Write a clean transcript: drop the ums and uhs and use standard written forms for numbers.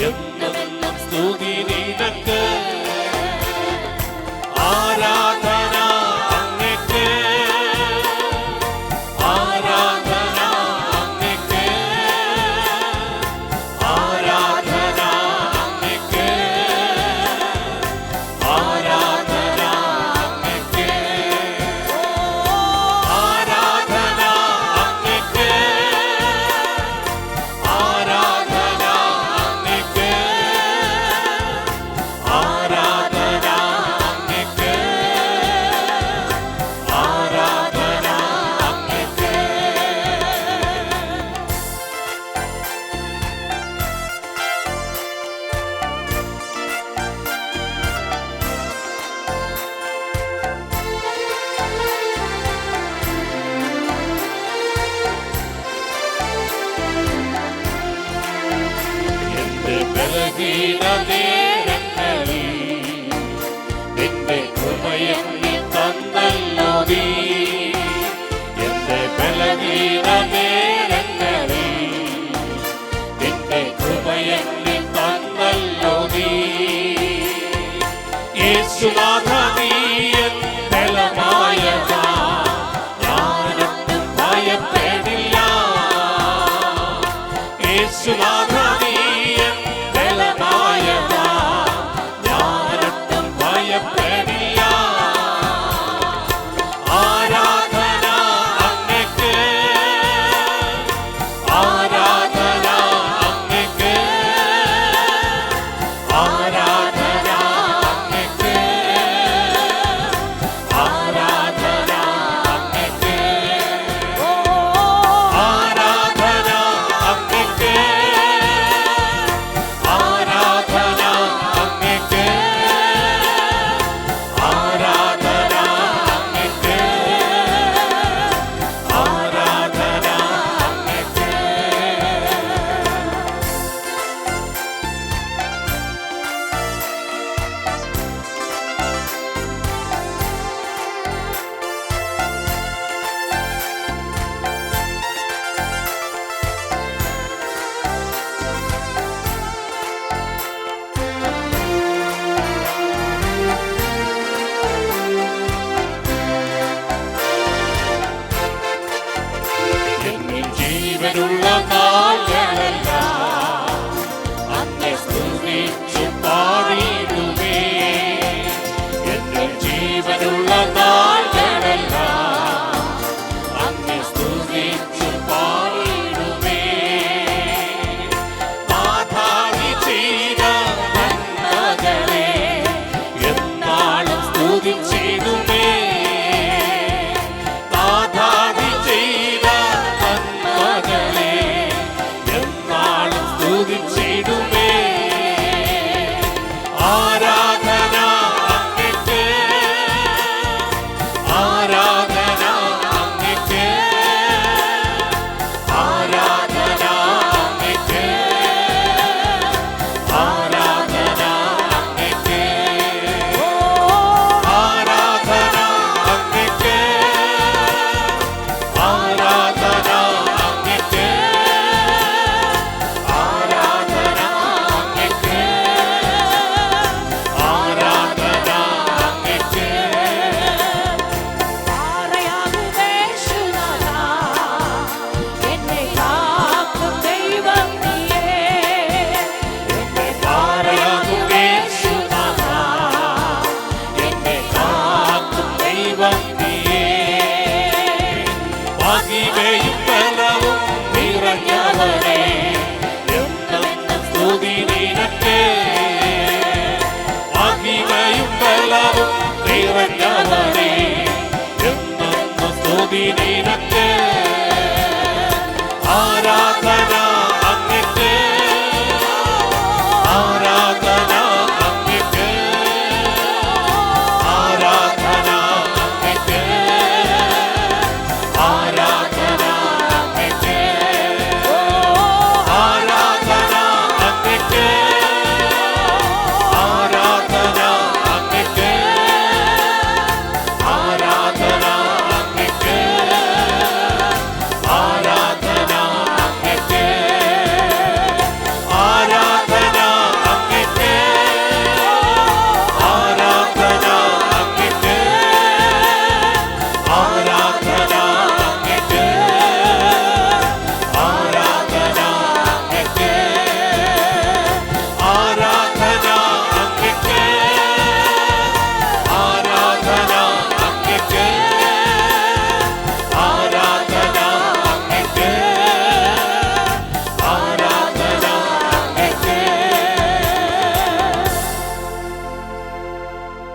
എന്നെന്നും സ്തുതി നിനക്ക്. ആരാധന അങ്ങേക്ക്, ആരാധന അങ്ങേക്ക്, ആരാധന അങ്ങേക്ക്, ആരാധന അങ്ങേക്ക്, ആരാധന അങ്ങേക്ക്, ആരാധന അങ്ങേക്ക്, ആരാധന അങ്ങേക്ക്, ആരാധന അങ്ങേക്ക്. എന്റെ ബലഹീന നേരങ്ങളിൽ നിന്റെ കൃപയെന്നെ തന്നല്ലോ നീ. എന്റെ ബലഹീന നേരങ്ങളിൽ നിന്റെ കൃപയെന്നെ തന്നല്ലോ നീ. യേശുനാഥ നീ എൻ ബലമായതാ, ഞാനൊന്നും ഭയപ്പെടില്ല. യേശുനാഥ നീ എൻ ബലമായതാ, ഞാനൊന്നും ഭയപ്പെടില്ല. ആരാധന അങ്ങേക്ക്, ആരാധന അങ്ങേക്ക്, ആരാധന അങ്ങേക്ക്, ആരാധന അങ്ങേക്ക്, ആരാധന അങ്ങേക്ക്, ആരാധന അങ്ങേക്ക്, ആരാധന അങ്ങേക്ക്, ആരാധന അങ്ങേക്ക്. എന്നിൽ ജീവനുള്ള നാളുകളെല്ലാം അങ്ങേ സ്തുതിച്ചു പാടിയിടുമേ. എന്നിൽ ജീവനുള്ള നാളുകളെല്ലാം അങ്ങേ സ്തുതിച്ചു പാടിയിടുമേ. നാഥാനി ചെയ്ത നന്മകളെ എന്നാളും സ്തുതിച്ചിടുമേ. നാഥാനി ചെയ്ത നന്മകളെ എന്നാളും സ്തുതിച്ചിടുമേ. ആരാധന അങ്ങേക്ക്, ആരാധന അങ്ങേക്ക്, ആരാധന അങ്ങേക്ക്, ആരാധന അങ്ങേക്ക്, ആരാധന അങ്ങേക്ക്, ആരാധന അങ്ങേക്ക്, ആരാധന അങ്ങേക്ക്, ആരാധന അങ്ങേക്ക്. പാറയാകുമേശുനാഥാ, എന്നെ കാക്കും ദൈവം നീയേ. എന്നെ പാറയാകുമേശുനാഥാ, എന്നെ കാക്കും ദൈവം നീയേ. മഹിമയും ബലവും നിറഞ്ഞവനേ, എന്നെന്നും സ്തുതി നിനക്ക്. മഹിമയും ബലവും നിറഞ്ഞവനേ, എന്നെന്നും സ്തുതി നിനക്ക്.